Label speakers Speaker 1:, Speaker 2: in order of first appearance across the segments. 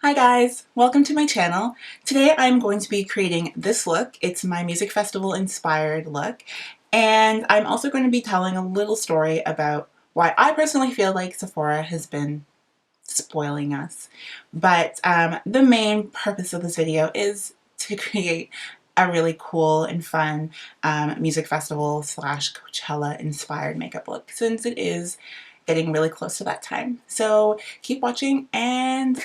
Speaker 1: Hi guys, welcome to my channel. Today I'm going to be creating this look. It's my music festival inspired look, and I'm also going to be telling a little story about why I personally feel like Sephora has been spoiling us. But the main purpose of this video is to create a really cool and fun music festival slash Coachella inspired makeup look, since it is getting really close to that time. So keep watching and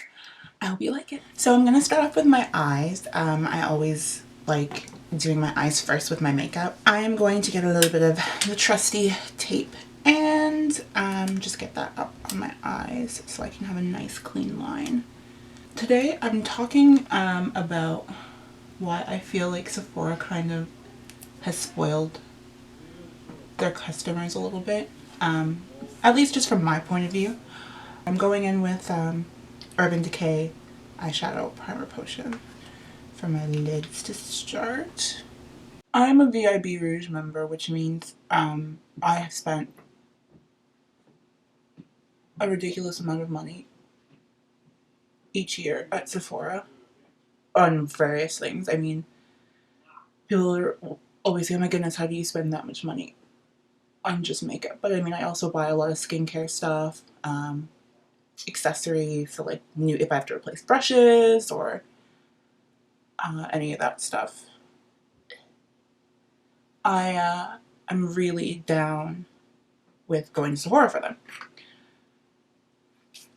Speaker 1: I hope you like it. So I'm going to start off with my eyes. I always like doing my eyes first with my makeup. I am going to get a little bit of the trusty tape and just get that up on my eyes so I can have a nice clean line. Today I'm talking about why I feel like Sephora kind of has spoiled their customers a little bit, at least just from my point of view. I'm going in with Urban Decay eyeshadow primer potion for my lids to start. I'm a VIB Rouge member, which means I have spent a ridiculous amount of money each year at Sephora on various things. I mean, people are always saying, oh my goodness, how do you spend that much money on just makeup? But I mean, I also buy a lot of skincare stuff, accessories, so like new if I have to replace brushes or any of that stuff. I'm really down with going to Sephora for them.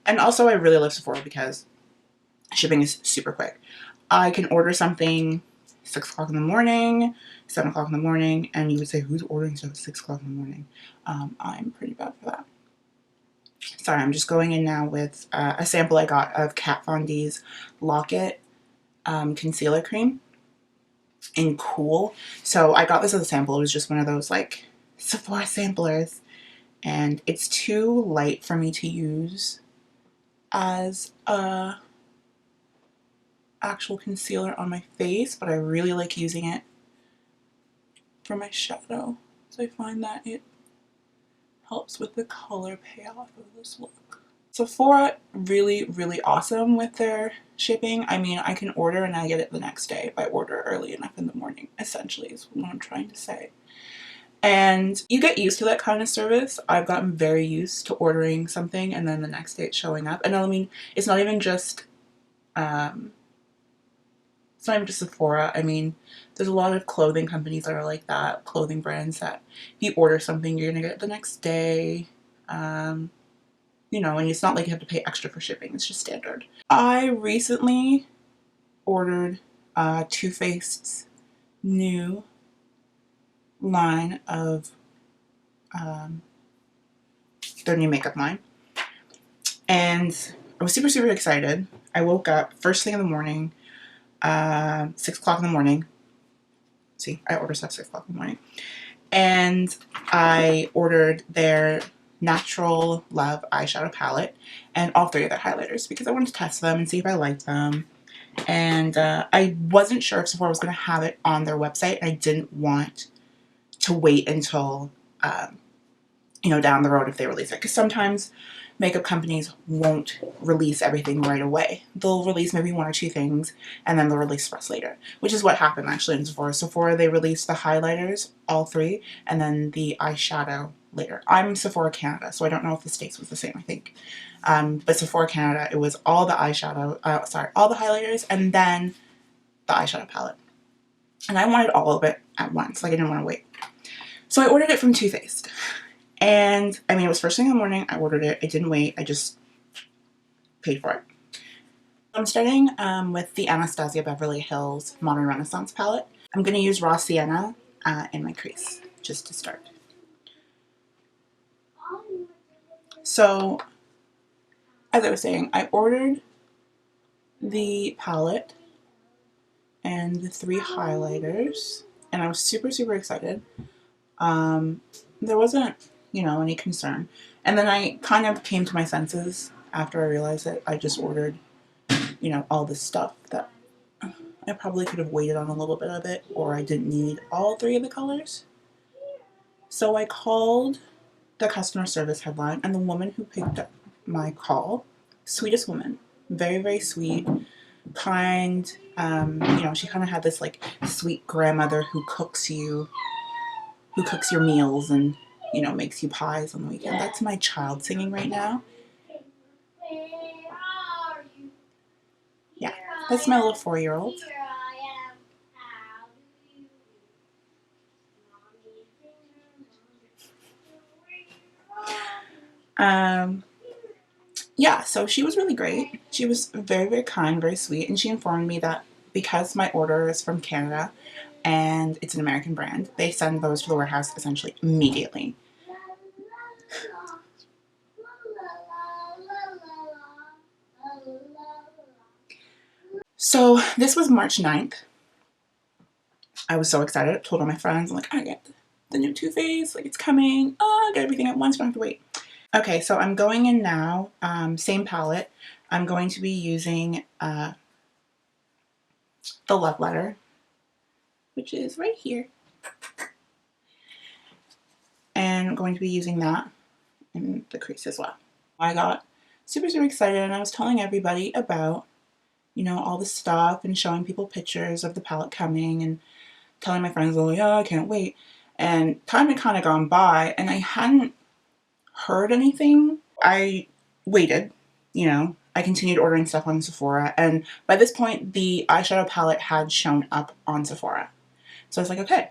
Speaker 1: And also I really love Sephora because shipping is super quick. I can order something 6 o'clock in the morning, 7 o'clock in the morning, and you would say, who's ordering stuff at 6 o'clock in the morning? I'm pretty bad for that. Sorry, I'm just going in now with a sample I got of Kat Von D's Lock-It concealer cream in Cool. So I got this as a sample. It was just one of those like Sephora samplers, and it's too light for me to use as a actual concealer on my face, but I really like using it for my shadow. So I find that it helps with the color payoff of this look. Sephora really awesome with their shipping. I mean, I can order and I get it the next day if I order early enough in the morning, essentially is what I'm trying to say. And you get used to that kind of service. I've gotten very used to ordering something and then the next day it's showing up. And I mean, it's not even just Sephora. I mean, there's a lot of clothing companies that are like that, clothing brands that if you order something, you're gonna get it the next day. You know, and it's not like you have to pay extra for shipping. It's just standard. I recently ordered Too Faced's new line of their new makeup line, and I was super excited. I woke up first thing in the morning, 6 o'clock in the morning. See, I ordered stuff 6 o'clock in the morning, and I ordered their Natural Love eyeshadow palette and all 3 of their highlighters because I wanted to test them and see if I liked them. And I wasn't sure if Sephora was going to have it on their website, and I didn't want to wait until you know, down the road if they release it, because sometimes makeup companies won't release everything right away. They'll release maybe 1 or 2 things and then they'll release the rest later, which is what happened actually in Sephora. Sephora, they released the highlighters, all 3, and then the eyeshadow later. I'm Sephora Canada, so I don't know if the States was the same, I think. But Sephora Canada, it was all the eyeshadow, all the highlighters and then the eyeshadow palette. And I wanted all of it at once, like I didn't want to wait. So I ordered it from Too Faced. And I mean, it was first thing in the morning. I ordered it. I didn't wait. I just paid for it. I'm starting with the Anastasia Beverly Hills Modern Renaissance palette. I'm going to use raw sienna in my crease just to start. So, as I was saying, I ordered the palette and the 3 highlighters, and I was super excited. There wasn't, you know, any concern. And then I kind of came to my senses after I realized that I just ordered, you know, all this stuff that I probably could have waited on a little bit of it, or I didn't need all 3 of the colors. So I called the customer service headline, and the woman who picked up my call, sweetest woman, Very, very sweet, kind. You know, she kind of had this like sweet grandmother who cooks your meals and, you know, makes you pies on the weekend. That's my child singing right now. Yeah, that's my little 4-year-old. Yeah, so she was really great. She was very, very kind, very sweet, and she informed me that because my order is from Canada and it's an American brand, they send those to the warehouse essentially immediately. So this was March 9th. I was so excited. I told all my friends, I'm like, I get the new Too Faced, like it's coming. Oh, I get everything at once, don't have to wait. Okay, so I'm going in now, same palette. I'm going to be using the Love Letter, which is right here. And I'm going to be using that in the crease as well. I got super, super excited, and I was telling everybody about, you know, all the stuff and showing people pictures of the palette coming and telling my friends, oh yeah, I can't wait. And time had kind of gone by and I hadn't heard anything. I waited, you know, I continued ordering stuff on Sephora, and by this point the eyeshadow palette had shown up on Sephora. So I was like, okay,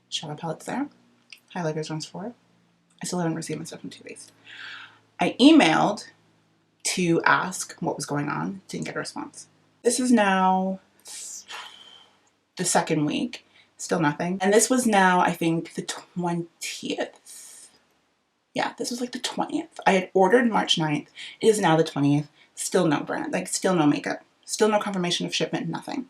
Speaker 1: shadow palette's there, highlighters on Sephora. I still haven't received my stuff from Too Faced. I emailed to ask what was going on, didn't get a response. This is now the second week, still nothing. And this was now, I think, the 20th. Yeah, this was like the 20th. I had ordered March 9th. It is now the 20th. Still no brand, like still no makeup, still no confirmation of shipment, nothing.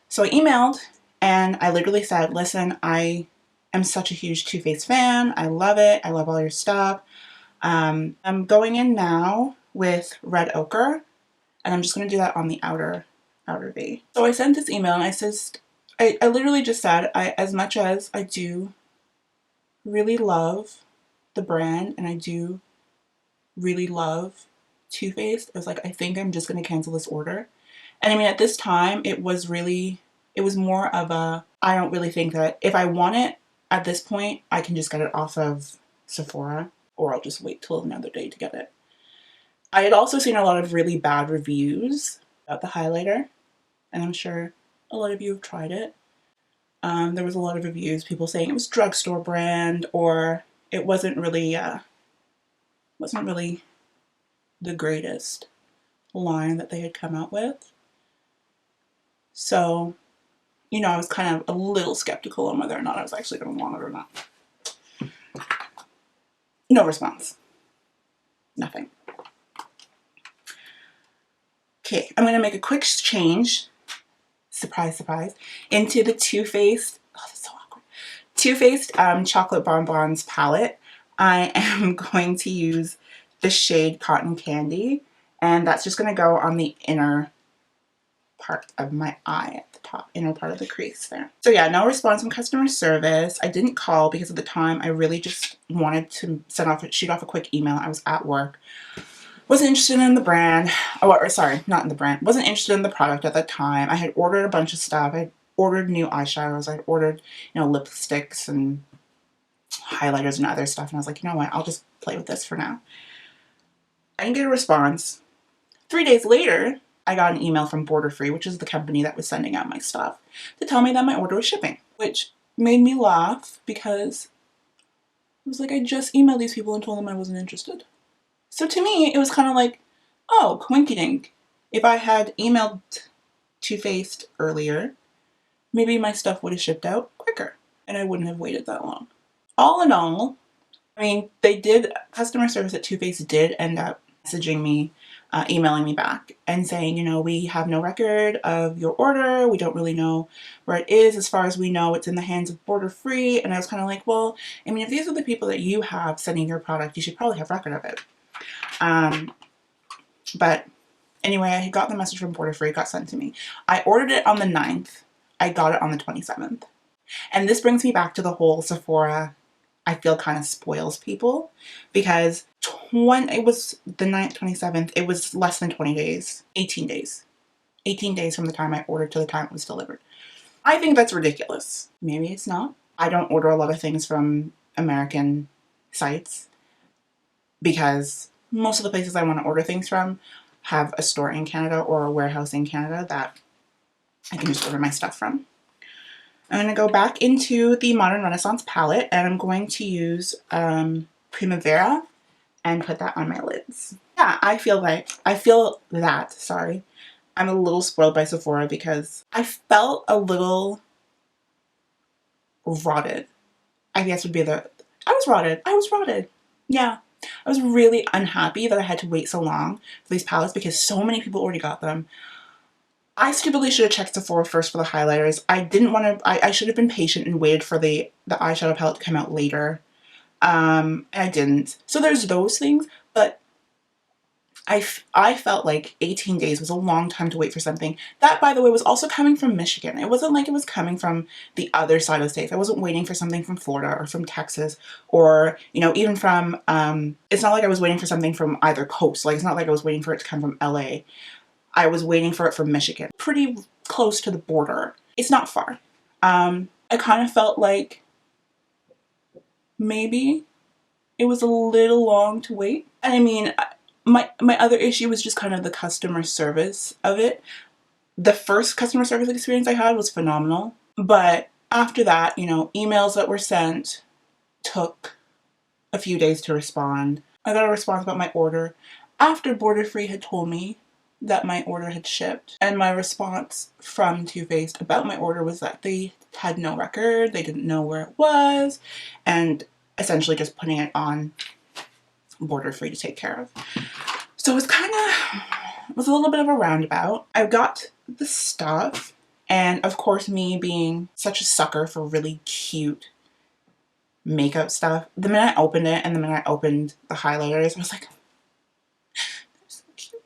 Speaker 1: So I emailed and I literally said, listen, I am such a huge Too Faced fan. I love it. I love all your stuff. I'm going in now with red ochre, and I'm just going to do that on the outer V. So I sent this email and I literally just said, as much as I do really love the brand and I do really love Too Faced, I was like, I think I'm just going to cancel this order. And I mean, at this time, it was more of a, I don't really think that if I want it at this point, I can just get it off of Sephora, or I'll just wait till another day to get it. I had also seen a lot of really bad reviews about the highlighter, and I'm sure a lot of you have tried it. There was a lot of reviews, people saying it was drugstore brand, or it wasn't really the greatest line that they had come out with. So, you know, I was kind of a little skeptical on whether or not I was actually going to want it or not. No response. Nothing. Okay, I'm going to make a quick change, surprise, surprise, into the Too Faced, oh, that's so awkward, Too Faced Chocolate Bonbons palette. I am going to use the shade Cotton Candy, and that's just going to go on the inner part of my eye at the top, inner part of the crease there. So yeah, no response from customer service. I didn't call because at the time I really just wanted to shoot off a quick email. I was at work. Wasn't interested in the brand, or sorry, not in the brand. Wasn't interested in the product at the time. I had ordered a bunch of stuff. I had ordered new eyeshadows. I had ordered, you know, lipsticks and highlighters and other stuff. And I was like, you know what? I'll just play with this for now. I didn't get a response. 3 days later, I got an email from OilFree, which is the company that was sending out my stuff, to tell me that my order was shipping, which made me laugh because it was like I just emailed these people and told them I wasn't interested. So to me, it was kind of like, oh, coinky-dink. If I had emailed Too Faced earlier, maybe my stuff would have shipped out quicker and I wouldn't have waited that long. All in all, I mean, customer service at Too Faced did end up messaging me, emailing me back and saying, you know, we have no record of your order. We don't really know where it is. As far as we know, it's in the hands of OilFree. And I was kind of like, well, I mean, if these are the people that you have sending your product, you should probably have record of it. But anyway, I got the message from OilFree, it got sent to me. I ordered it on the 9th. I got it on the 27th. And this brings me back to the whole Sephora I feel kind of spoils people, because it was the 9th, 27th, it was less than 20 days, 18 days. 18 days from the time I ordered to the time it was delivered. I think that's ridiculous. Maybe it's not. I don't order a lot of things from American sites because most of the places I want to order things from have a store in Canada or a warehouse in Canada that I can just order my stuff from. I'm going to go back into the Modern Renaissance palette, and I'm going to use Primavera and put that on my lids. Yeah, I feel that, sorry. I'm a little spoiled by Sephora because I felt a little rotted. I guess would be I was rotted. Yeah. I was really unhappy that I had to wait so long for these palettes because so many people already got them. I stupidly should have checked Sephora first for the highlighters. I didn't want to, I should have been patient and waited for the eyeshadow palette to come out later. I didn't. So there's those things, but I felt like 18 days was a long time to wait for something. That, by the way, was also coming from Michigan. It wasn't like it was coming from the other side of the states. I wasn't waiting for something from Florida or from Texas or, you know, even from, it's not like I was waiting for something from either coast. Like, it's not like I was waiting for it to come from LA. I was waiting for it from Michigan. Pretty close to the border. It's not far. I kind of felt like maybe it was a little long to wait. And I mean, my other issue was just kind of the customer service of it. The first customer service experience I had was phenomenal. But after that, you know, emails that were sent took a few days to respond. I got a response about my order after Border-Free had told me that my order had shipped. And my response from Too Faced about my order was that they had no record, they didn't know where it was, and essentially just putting it on Border-Free to take care of. So it was it was a little bit of a roundabout. I got the stuff, and of course, me being such a sucker for really cute makeup stuff, the minute I opened it and the minute I opened the highlighters, I was like, they're so cute.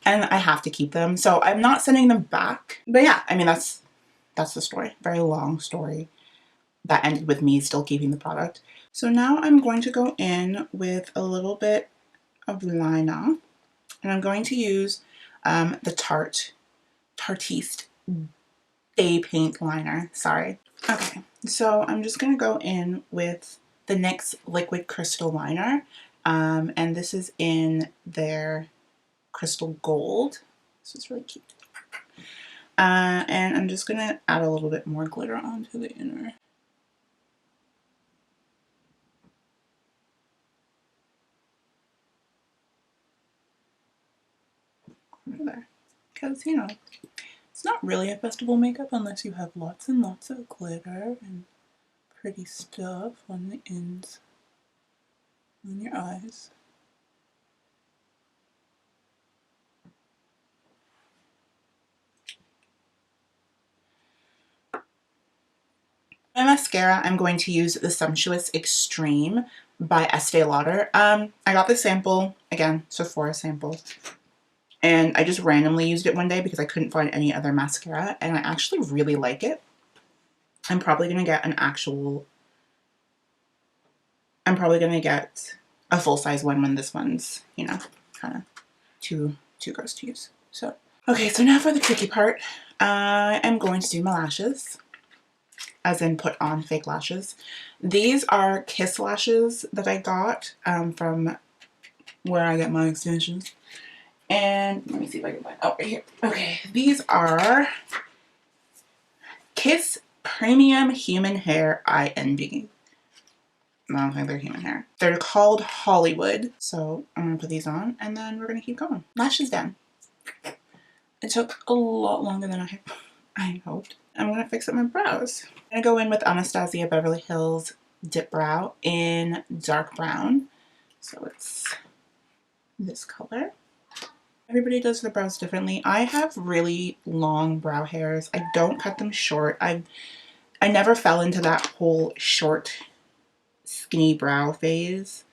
Speaker 1: And I have to keep them, so I'm not sending them back. But yeah, I mean, that's the story. Very long story that ended with me still keeping the product. So now I'm going to go in with a little bit of liner, and I'm going to use the Tarteist Day Paint Liner. Sorry. Okay, so I'm just going to go in with the NYX Liquid Crystal Liner, and this is in their Crystal Gold. This is really cute. And I'm just going to add a little bit more glitter onto the inner. There, because, you know, it's not really a festival makeup unless you have lots and lots of glitter and pretty stuff on the ends on your eyes. My mascara, I'm going to use the Sumptuous Extreme by Estee Lauder. I got this sample, again, Sephora sample. And I just randomly used it one day because I couldn't find any other mascara, and I actually really like it. I'm probably going to get a full-size one when this one's, you know, kind of too gross to use. So, okay, so now for the tricky part. I am going to do my lashes, as in put on fake lashes. These are Kiss lashes that I got from where I get my extensions. And let me see if I can find, oh, right here. Okay, these are Kiss Premium Human Hair IND. I don't think they're human hair. They're called Hollywood. So I'm gonna put these on and then we're gonna keep going. Lashes down. It took a lot longer than I hoped. I'm gonna fix up my brows. I'm gonna go in with Anastasia Beverly Hills Dipbrow in dark brown. So it's this color. Everybody does their brows differently. I have really long brow hairs. I don't cut them short. I never fell into that whole short, skinny brow phase.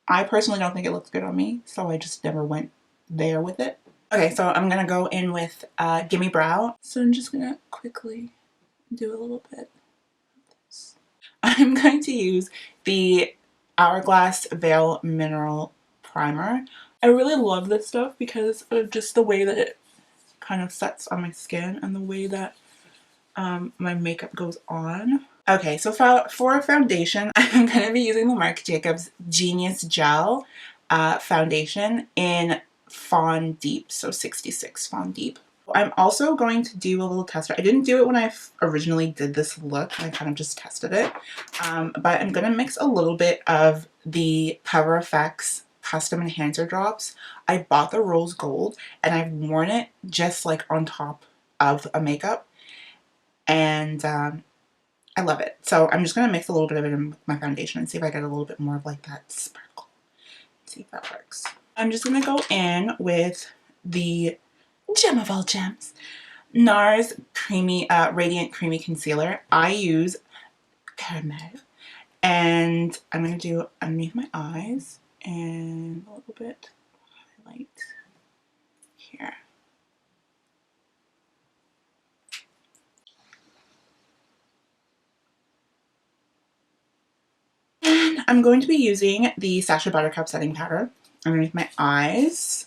Speaker 1: I personally don't think it looks good on me, so I just never went there with it. Okay, so I'm gonna go in with Gimme Brow. So I'm just gonna quickly do a little bit of this. I'm going to use the Hourglass Veil Mineral Primer. I really love this stuff because of just the way that it kind of sets on my skin and the way that my makeup goes on. Okay, so for foundation, I'm going to be using the Marc Jacobs Genius Gel foundation in Fawn Deep, so 66 Fawn Deep. I'm also going to do a little tester. I didn't do it when I originally did this look. I kind of just tested it. But I'm going to mix a little bit of the Cover FX Custom Enhancer Drops. I bought the Rose Gold and I've worn it just like on top of a makeup. And I love it. So I'm just going to mix a little bit of it in my foundation and see if I get a little bit more of like that sparkle. See if that works. I'm just going to go in with the gem of all gems, NARS Creamy Radiant Creamy Concealer. I use Caramel. And I'm going to do underneath my eyes and a little bit highlight here. And I'm going to be using the Sacha Buttercup setting powder underneath my eyes.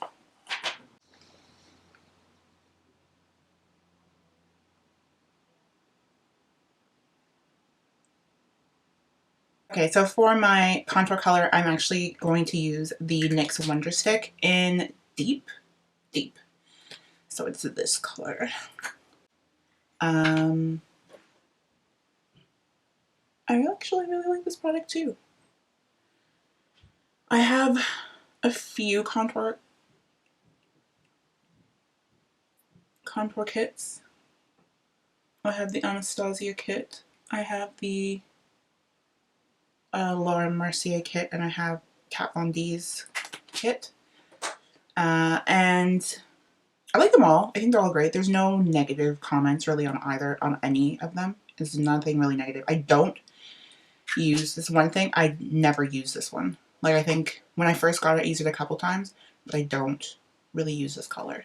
Speaker 1: Okay, so for my contour color, I'm actually going to use the NYX WonderStick in Deep. So it's this color. I actually really like this product too. I have a few contour kits. I have the Anastasia kit. I have the Laura Mercier kit, and I have Kat Von D's kit. And I like them all. I think they're all great. There's no negative comments really on any of them. There's nothing really negative. I don't use this one thing. I never use this one. Like, I think when I first got it, I used it a couple times, but I don't really use this color.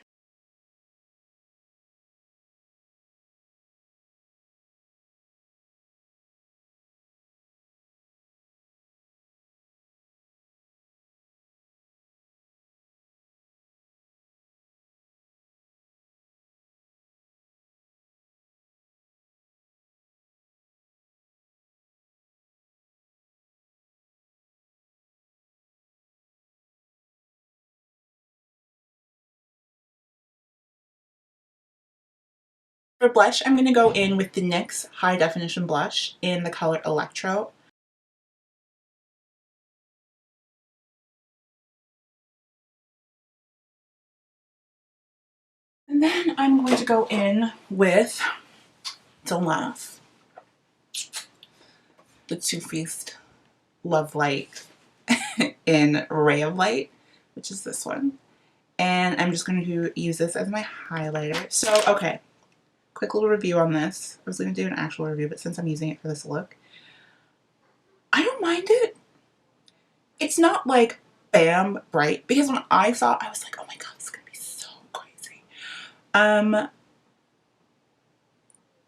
Speaker 1: For blush, I'm going to go in with the NYX High Definition Blush in the color Electro. And then I'm going to go in with, don't laugh, the Too Faced Love Light in Ray of Light, which is this one. And I'm just going to use this as my highlighter. So, okay, quick little review on this. I was going to do an actual review, but since I'm using it for this look, I don't mind it. It's not like bam bright, because when I saw it, I was like, oh my god, this is going to be so crazy.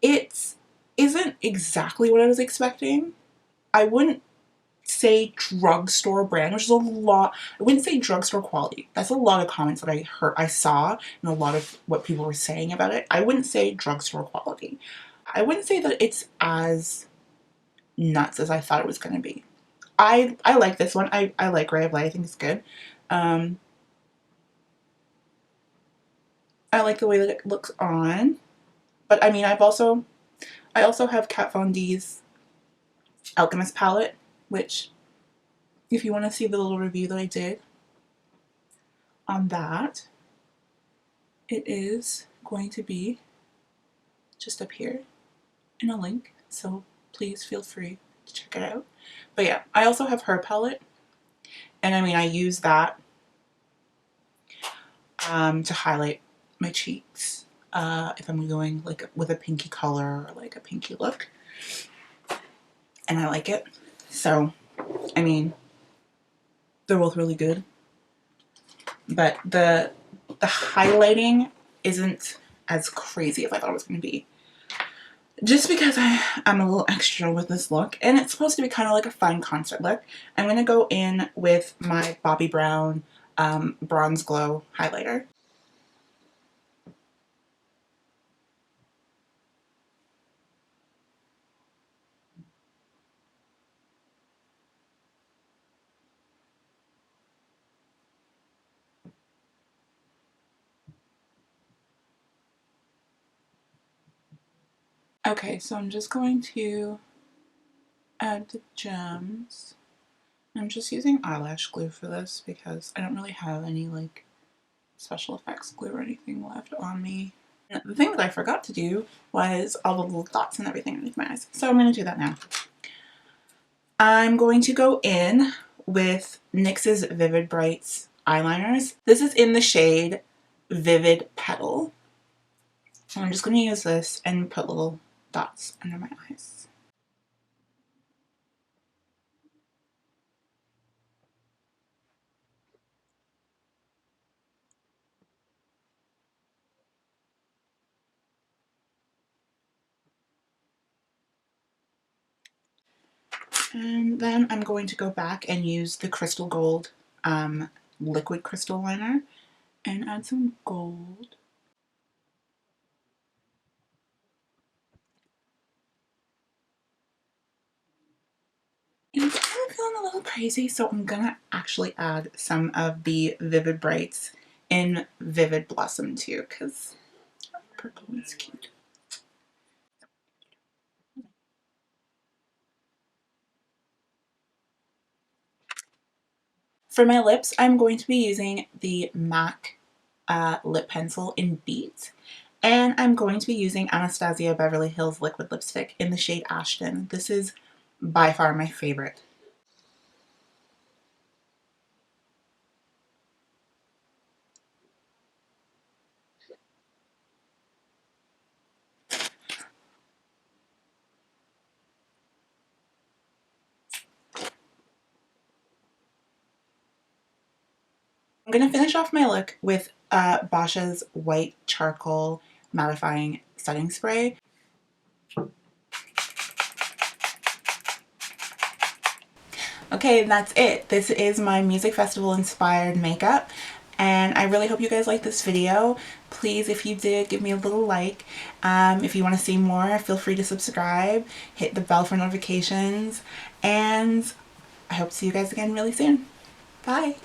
Speaker 1: It isn't exactly what I was expecting. I wouldn't say drugstore brand, which is a lot. I wouldn't say drugstore quality. That's a lot of comments that I saw, and a lot of what people were saying about it. I wouldn't say drugstore quality. I wouldn't say that it's as nuts as I thought it was going to be. I like this one. I like Ray of Light. I think it's good. I like the way that it looks on. But I mean, I also have Kat Von D's Alchemist palette, which, if you want to see the little review that I did on that, it is going to be just up here in a link, so please feel free to check it out. But yeah, I also have her palette, and I mean, I use that to highlight my cheeks if I'm going like with a pinky color or like a pinky look, and I like it. So I mean, they're both really good, but the highlighting isn't as crazy as I thought it was going to be. just because I'm a little extra with this look, and it's supposed to be kind of like a fun concert look, I'm going to go in with my Bobbi Brown Bronze Glow highlighter. Okay, so I'm just going to add the gems. I'm just using eyelash glue for this because I don't really have any like special effects glue or anything left on me. And the thing that I forgot to do was all the little dots and everything underneath my eyes. So I'm going to do that now. I'm going to go in with NYX's Vivid Brights eyeliners. This is in the shade Vivid Petal. So I'm just going to use this and put little dots under my eyes. And then I'm going to go back and use the Crystal Gold liquid crystal liner and add some gold. And I'm feeling a little crazy, so I'm gonna actually add some of the Vivid Brights in Vivid Blossom too, because purple is cute. For my lips, I'm going to be using the MAC lip pencil in Beat, and I'm going to be using Anastasia Beverly Hills liquid lipstick in the shade Ashton. This is by far my favorite. I'm going to finish off my look with Bosch's White Charcoal Mattifying Setting Spray. Okay, that's it. This is my music festival inspired makeup, and I really hope you guys like this video. Please, if you did, give me a little like. If you want to see more, feel free to subscribe, hit the bell for notifications, and I hope to see you guys again really soon. Bye!